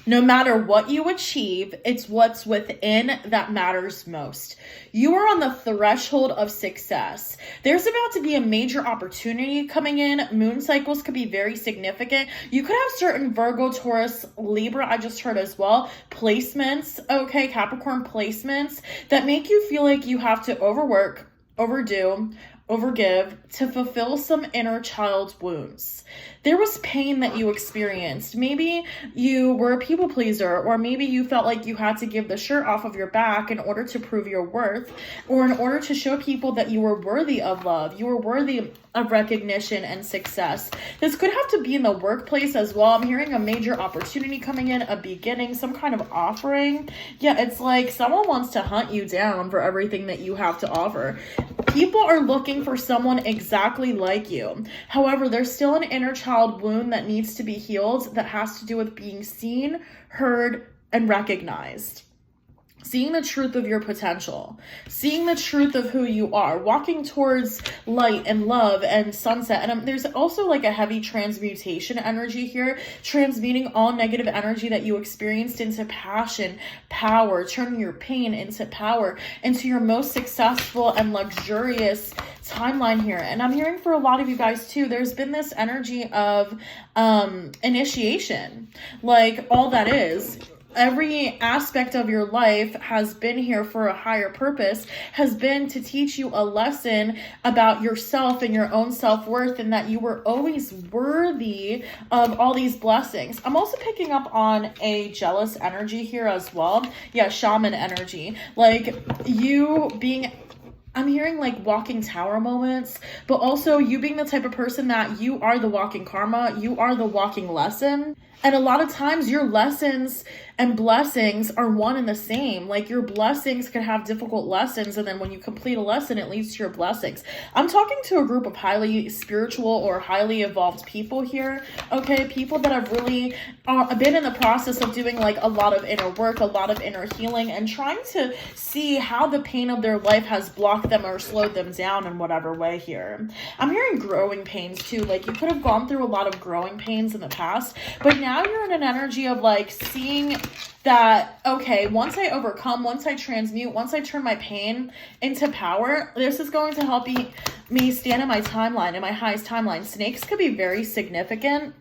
No matter what you achieve, it's what's within that matters most. You are on the threshold of success. There's about to be a major opportunity coming in. Moon cycles could be very significant. You could have certain Virgo, Taurus, Libra, I just heard as well, placements, okay, Capricorn placements that make you feel like you have to overwork, overdo, overgive to fulfill some inner child wounds. There was pain that you experienced. Maybe you were a people pleaser, or maybe you felt like you had to give the shirt off of your back in order to prove your worth, or in order to show people that you were worthy of love, you were worthy of recognition and success. This could have to be in the workplace as well. I'm hearing a major opportunity coming in, a beginning, some kind of offering. Yeah, it's like someone wants to hunt you down for everything that you have to offer. People are looking for someone exactly like you. However, there's still an inner child wound that needs to be healed that has to do with being seen, heard, and recognized. Seeing the truth of your potential, seeing the truth of who you are, walking towards light and love and sunset. And there's also like a heavy transmutation energy here, transmuting all negative energy that you experienced into passion, power, turning your pain into power, into your most successful and luxurious timeline here. And I'm hearing for a lot of you guys too, there's been this energy of initiation, like all that is. Every aspect of your life has been here for a higher purpose, has been to teach you a lesson about yourself and your own self-worth, and that you were always worthy of all these blessings. I'm also picking up on a jealous energy here as well. Yeah, shaman energy. Like you being... I'm hearing like walking tower moments, but also you being the type of person that you are the walking karma, you are the walking lesson. And a lot of times your lessons and blessings are one and the same. Like your blessings can have difficult lessons, and then when you complete a lesson, it leads to your blessings. I'm talking to a group of highly spiritual or highly evolved people here, okay? People that have really been in the process of doing like a lot of inner work, a lot of inner healing, and trying to see how the pain of their life has blocked them or slowed them down in whatever way here. I'm hearing growing pains too. Like you could have gone through a lot of growing pains in the past, but now you're in an energy of like seeing that, okay, once I overcome, once I transmute, once I turn my pain into power, this is going to help me stand in my timeline, in my highest timeline. Snakes could be very significant.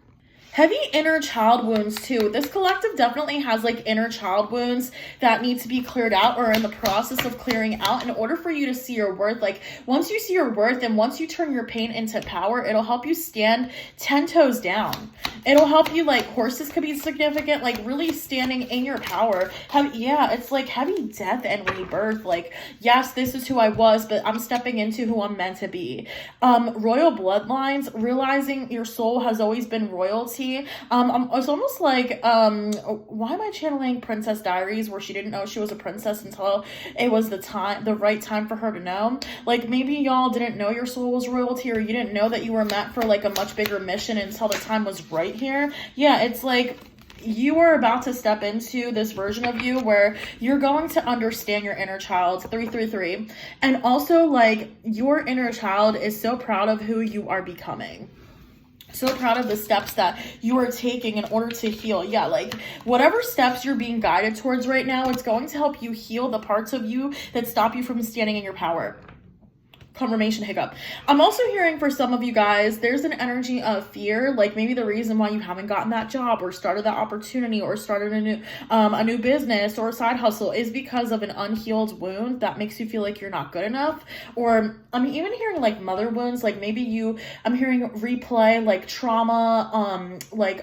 Heavy inner child wounds too. This collective definitely has like inner child wounds that need to be cleared out or in the process of clearing out in order for you to see your worth. Like once you see your worth and once you turn your pain into power, it'll help you stand 10 toes down. It'll help you, like horses could be significant, like really standing in your power. It's like heavy death and rebirth. Like, yes, this is who I was, but I'm stepping into who I'm meant to be. Royal bloodlines, realizing your soul has always been royalty. It's almost like, why am I channeling Princess Diaries, where she didn't know she was a princess until it was the right time for her to know? Like maybe y'all didn't know your soul was royalty, or you didn't know that you were meant for like a much bigger mission until the time was right here. Yeah, it's like you are about to step into this version of you where you're going to understand your inner child, 333. And also like your inner child is so proud of who you are becoming. So proud of the steps that you are taking in order to heal. Yeah, like whatever steps you're being guided towards right now, it's going to help you heal the parts of you that stop you from standing in your power. Confirmation hiccup. I'm also hearing for some of you guys, there's an energy of fear, like maybe the reason why you haven't gotten that job or started that opportunity or started a new business or a side hustle is because of an unhealed wound that makes you feel like you're not good enough. Or I'm even hearing like mother wounds, like maybe I'm hearing replay like trauma, like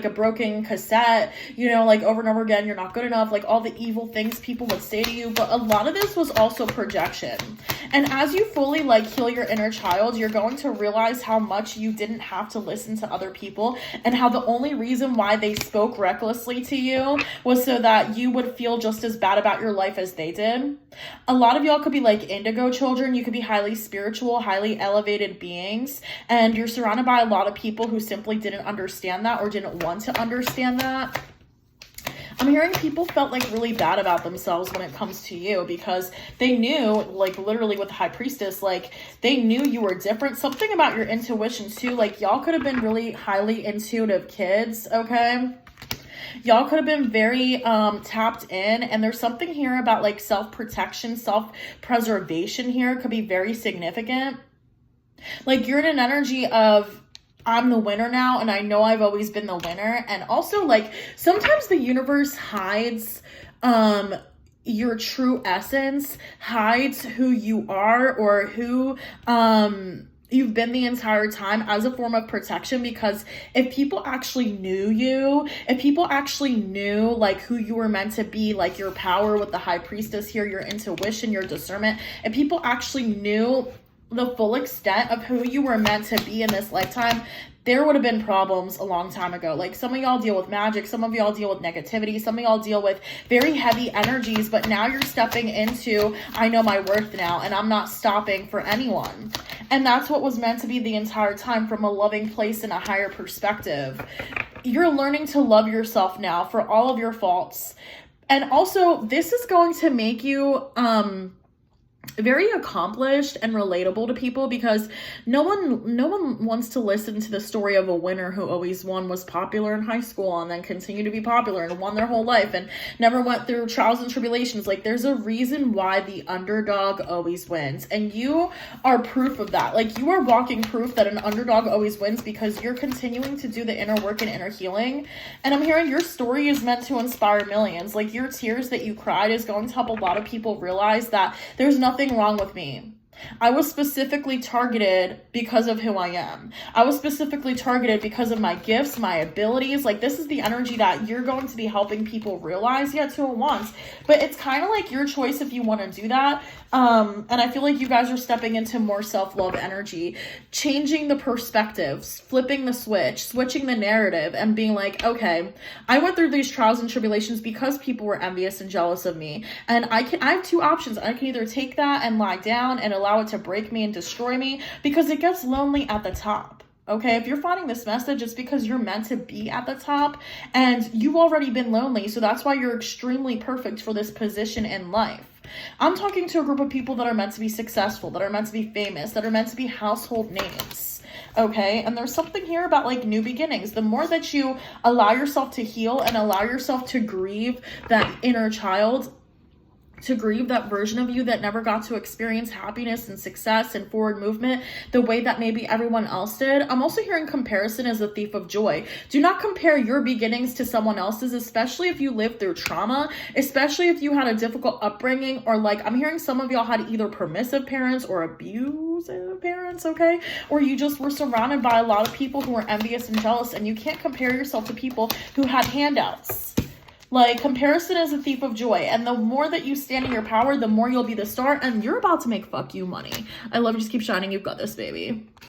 a broken cassette, like over and over again, you're not good enough, like all the evil things people would say to you. But a lot of this was also projection. And as you fully like heal your inner child, you're going to realize how much you didn't have to listen to other people, and how the only reason why they spoke recklessly to you was so that you would feel just as bad about your life as they did. A lot of y'all could be like indigo children. You could be highly spiritual, highly elevated beings, and you're surrounded by a lot of people who simply didn't understand that or didn't want to understand that. I'm hearing people felt like really bad about themselves when it comes to you because they knew, like literally with the High Priestess, like they knew you were different. Something about your intuition too, like y'all could have been really highly intuitive kids, okay? Y'all could have been very tapped in, and there's something here about like self-protection, self-preservation here could be very significant. Like you're in an energy of, I'm the winner now, and I know I've always been the winner. And also, like, sometimes the universe hides your true essence, hides who you are or who you've been the entire time as a form of protection. Because if people actually knew you, if people actually knew like who you were meant to be, like your power with the high priestess here, your intuition, your discernment, if people actually knew the full extent of who you were meant to be in this lifetime, there would have been problems a long time ago. Like some of y'all deal with magic, some of y'all deal with negativity, some of y'all deal with very heavy energies, but now you're stepping into, I know my worth now, and I'm not stopping for anyone. And that's what was meant to be the entire time, from a loving place and a higher perspective. You're learning to love yourself now for all of your faults. And also, this is going to make you very accomplished and relatable to people, because no one wants to listen to the story of a winner who always won, was popular in high school and then continued to be popular and won their whole life and never went through trials and tribulations. Like, there's a reason why the underdog always wins, and you are proof of that. Like, you are walking proof that an underdog always wins, because you're continuing to do the inner work and inner healing. And I'm hearing your story is meant to inspire millions. Like, your tears that you cried is going to help a lot of people realize that there's nothing wrong with me. I was specifically targeted because of who I am. I was specifically targeted because of my gifts, my abilities. Like, this is the energy that you're going to be helping people realize, yet to a once. But it's kind of like your choice if you want to do that. And I feel like you guys are stepping into more self-love energy, changing the perspectives, flipping the switch, switching the narrative, and being like, okay, I went through these trials and tribulations because people were envious and jealous of me. And I have two options. I can either take that and lie down and allow it to break me and destroy me, because it gets lonely at the top. Okay, if you're finding this message, it's because you're meant to be at the top, and you've already been lonely. So that's why you're extremely perfect for this position in life. I'm talking to a group of people that are meant to be successful, that are meant to be famous, that are meant to be household names. Okay, and there's something here about like new beginnings. The more that you allow yourself to heal and allow yourself to grieve that inner child, to grieve that version of you that never got to experience happiness and success and forward movement the way that maybe everyone else did. I'm also hearing comparison as a thief of joy. Do not compare your beginnings to someone else's, especially if you lived through trauma, especially if you had a difficult upbringing, or like I'm hearing some of y'all had either permissive parents or abusive parents, okay? Or you just were surrounded by a lot of people who were envious and jealous, and you can't compare yourself to people who had handouts. Like, comparison is a thief of joy. And the more that you stand in your power, the more you'll be the star. And you're about to make fuck you money. I love you. Just keep shining. You've got this, baby.